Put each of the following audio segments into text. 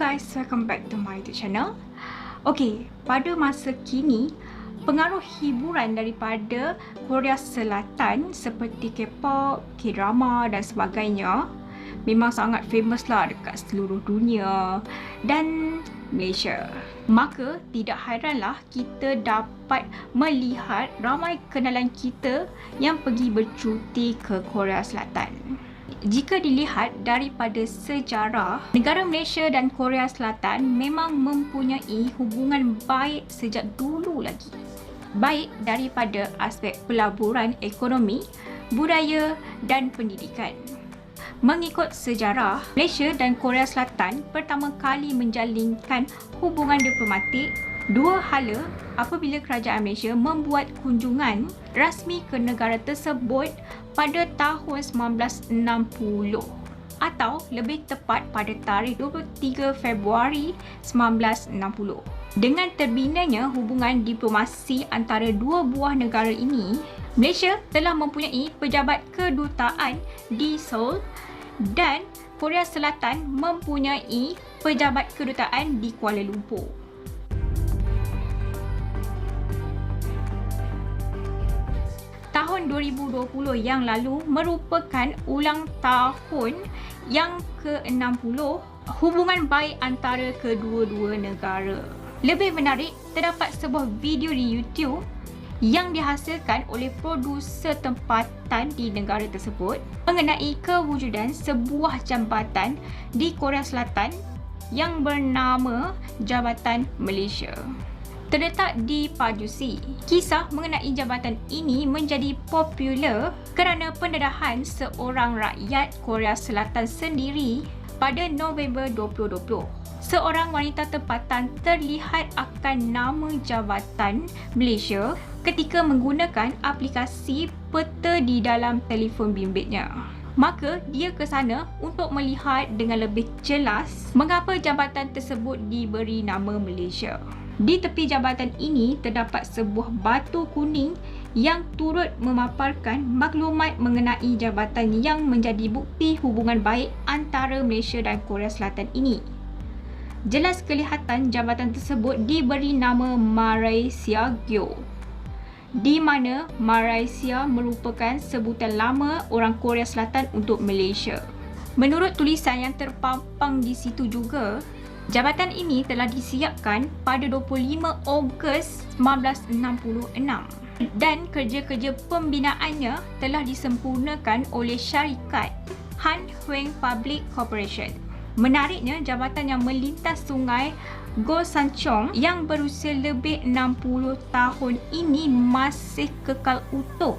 guys, welcome back to my YouTube channel. Okay, pada masa kini, pengaruh hiburan daripada Korea Selatan seperti K-pop, K-drama dan sebagainya memang sangat famous lah dekat seluruh dunia dan Malaysia. Maka tidak hairanlah kita dapat melihat ramai kenalan kita yang pergi bercuti ke Korea Selatan. Jika dilihat daripada sejarah, negara Malaysia dan Korea Selatan memang mempunyai hubungan baik sejak dulu lagi. Baik daripada aspek pelaburan ekonomi, budaya dan pendidikan. Mengikut sejarah, Malaysia dan Korea Selatan pertama kali menjalinkan hubungan diplomatik dua hala apabila kerajaan Malaysia membuat kunjungan rasmi ke negara tersebut pada tahun 1960 atau lebih tepat pada tarikh 23 Februari 1960. Dengan terbinanya hubungan diplomasi antara dua buah negara ini, Malaysia telah mempunyai pejabat kedutaan di Seoul dan Korea Selatan mempunyai pejabat kedutaan di Kuala Lumpur. Tahun 2020 yang lalu merupakan ulang tahun yang ke-60 hubungan baik antara kedua-dua negara. Lebih menarik, terdapat sebuah video di YouTube yang dihasilkan oleh produser tempatan di negara tersebut mengenai kewujudan sebuah jabatan di Korea Selatan yang bernama Jabatan Malaysia. Terletak di Pajusi. Kisah mengenai jabatan ini menjadi popular kerana pendedahan seorang rakyat Korea Selatan sendiri pada November 2020. Seorang wanita tempatan terlihat akan nama Jabatan Malaysia ketika menggunakan aplikasi peta di dalam telefon bimbitnya. Maka dia ke sana untuk melihat dengan lebih jelas mengapa jabatan tersebut diberi nama Malaysia. Di tepi jabatan ini terdapat sebuah batu kuning yang turut memaparkan maklumat mengenai jabatan yang menjadi bukti hubungan baik antara Malaysia dan Korea Selatan ini. Jelas kelihatan jabatan tersebut diberi nama Malaysia Gyo, di mana Malaysia merupakan sebutan lama orang Korea Selatan untuk Malaysia. Menurut tulisan yang terpampang di situ juga, jabatan ini telah disiapkan pada 25 Ogos 1966 dan kerja-kerja pembinaannya telah disempurnakan oleh syarikat Han Hueng Public Corporation. Menariknya, jabatan yang melintas sungai Go Sanchong yang berusia lebih 60 tahun ini masih kekal utuh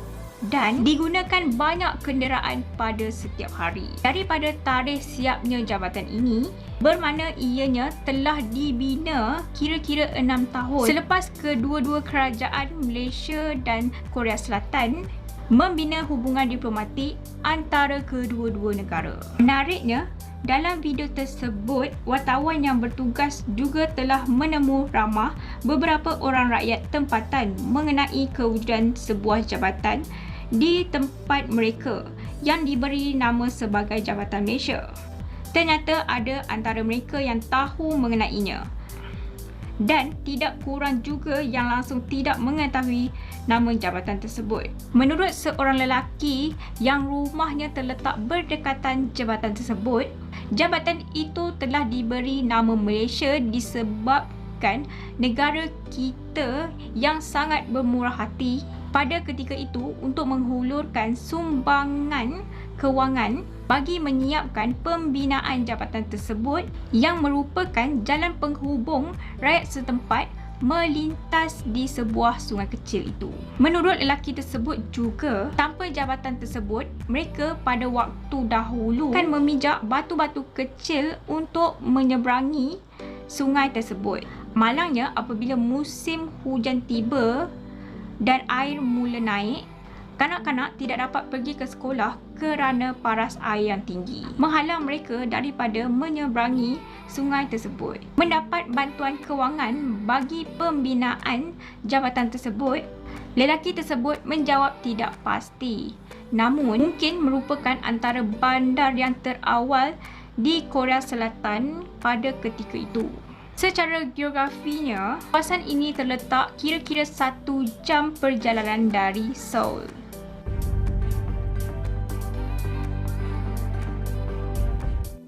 dan digunakan banyak kenderaan pada setiap hari. Daripada tarikh siapnya jabatan ini, bermakna ianya telah dibina kira-kira 6 tahun selepas kedua-dua kerajaan Malaysia dan Korea Selatan membina hubungan diplomatik antara kedua-dua negara. Menariknya, dalam video tersebut, wartawan yang bertugas juga telah menemu ramah beberapa orang rakyat tempatan mengenai kewujudan sebuah jabatan di tempat mereka yang diberi nama sebagai Jabatan Malaysia. Ternyata ada antara mereka yang tahu mengenainya dan tidak kurang juga yang langsung tidak mengetahui nama jabatan tersebut. Menurut seorang lelaki yang rumahnya terletak berdekatan jabatan tersebut, jabatan itu telah diberi nama Malaysia disebabkan negara kita yang sangat bermurah hati pada ketika itu untuk menghulurkan sumbangan kewangan bagi menyiapkan pembinaan jabatan tersebut yang merupakan jalan penghubung rakyat setempat melintas di sebuah sungai kecil itu. Menurut lelaki tersebut juga, tanpa jabatan tersebut, mereka pada waktu dahulu kan memijak batu-batu kecil untuk menyeberangi sungai tersebut. Malangnya, apabila musim hujan tiba dan air mula naik, kanak-kanak tidak dapat pergi ke sekolah kerana paras air yang tinggi, menghalang mereka daripada menyeberangi sungai tersebut. Mendapat bantuan kewangan bagi pembinaan jabatan tersebut, lelaki tersebut menjawab tidak pasti. Namun, mungkin merupakan antara bandar yang terawal di Korea Selatan pada ketika itu. Secara geografinya, kawasan ini terletak kira-kira 1 jam perjalanan dari Seoul.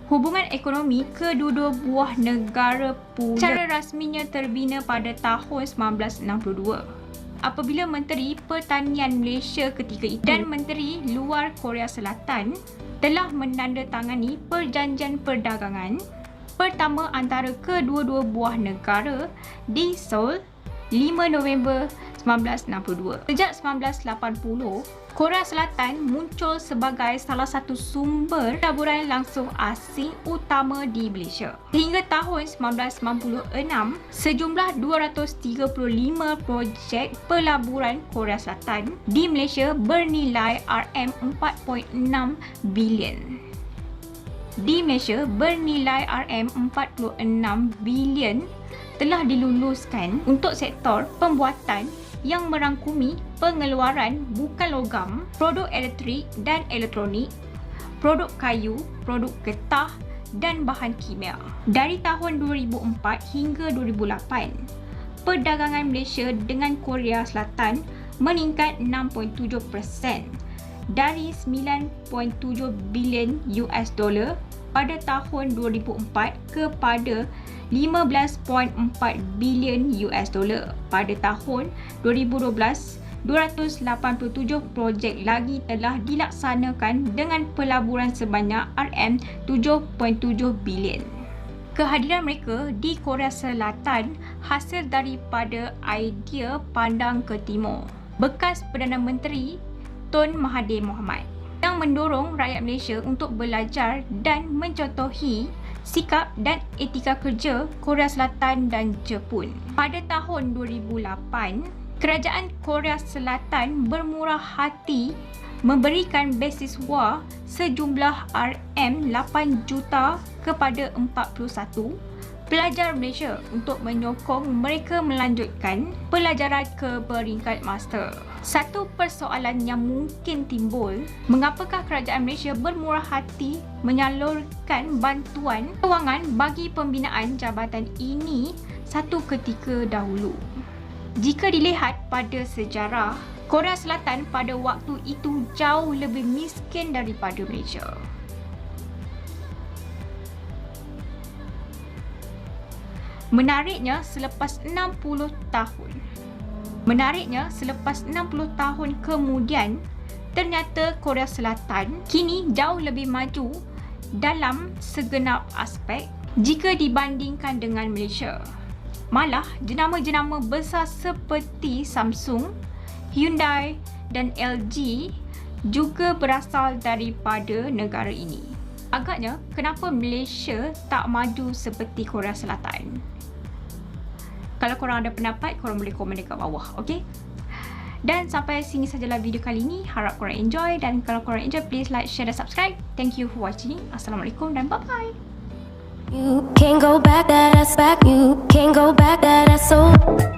Hubungan ekonomi kedua-dua buah negara pula secara rasminya terbina pada tahun 1962 apabila Menteri Pertanian Malaysia ketika itu dan Menteri Luar Korea Selatan telah menandatangani perjanjian perdagangan pertama antara kedua-dua buah negara di Seoul 5 November 1962. Sejak 1980, Korea Selatan muncul sebagai salah satu sumber pelaburan langsung asing utama di Malaysia. Sehingga tahun 1996, sejumlah 235 projek pelaburan Korea Selatan di Malaysia bernilai RM4.6 bilion. Di Malaysia bernilai RM46 bilion telah diluluskan untuk sektor pembuatan yang merangkumi pengeluaran bukan logam, produk elektrik dan elektronik, produk kayu, produk getah dan bahan kimia. Dari tahun 2004 hingga 2008, perdagangan Malaysia dengan Korea Selatan meningkat 6.7% dari 9.7 bilion US dollar pada tahun 2004 kepada 15.4 bilion US dollar pada tahun 2012. 287 projek lagi telah dilaksanakan dengan pelaburan sebanyak RM7.7 bilion. Kehadiran mereka di Korea Selatan hasil daripada idea pandang ke timur bekas Perdana Menteri Tun Mahathir Mohamad yang mendorong rakyat Malaysia untuk belajar dan mencontohi sikap dan etika kerja Korea Selatan dan Jepun. Pada tahun 2008, Kerajaan Korea Selatan bermurah hati memberikan beasiswa sejumlah RM8 juta kepada 41 pelajar Malaysia untuk menyokong mereka melanjutkan pelajaran ke peringkat master. Satu persoalan yang mungkin timbul, mengapakah kerajaan Malaysia bermurah hati menyalurkan bantuan kewangan bagi pembinaan jabatan ini satu ketika dahulu? Jika dilihat pada sejarah, Korea Selatan pada waktu itu jauh lebih miskin daripada Malaysia. Menariknya, selepas 60 tahun kemudian, ternyata Korea Selatan kini jauh lebih maju dalam segenap aspek jika dibandingkan dengan Malaysia. Malah, jenama-jenama besar seperti Samsung, Hyundai dan LG juga berasal daripada negara ini. Agaknya, kenapa Malaysia tak maju seperti Korea Selatan? Kalau korang ada pendapat, korang boleh komen dekat bawah, okey? Dan sampai sini sajalah video kali ini. Harap korang enjoy, dan kalau korang enjoy, please like, share dan subscribe. Thank you for watching. Assalamualaikum dan bye-bye. You can't go back, that ass back. You can't go back, that ass so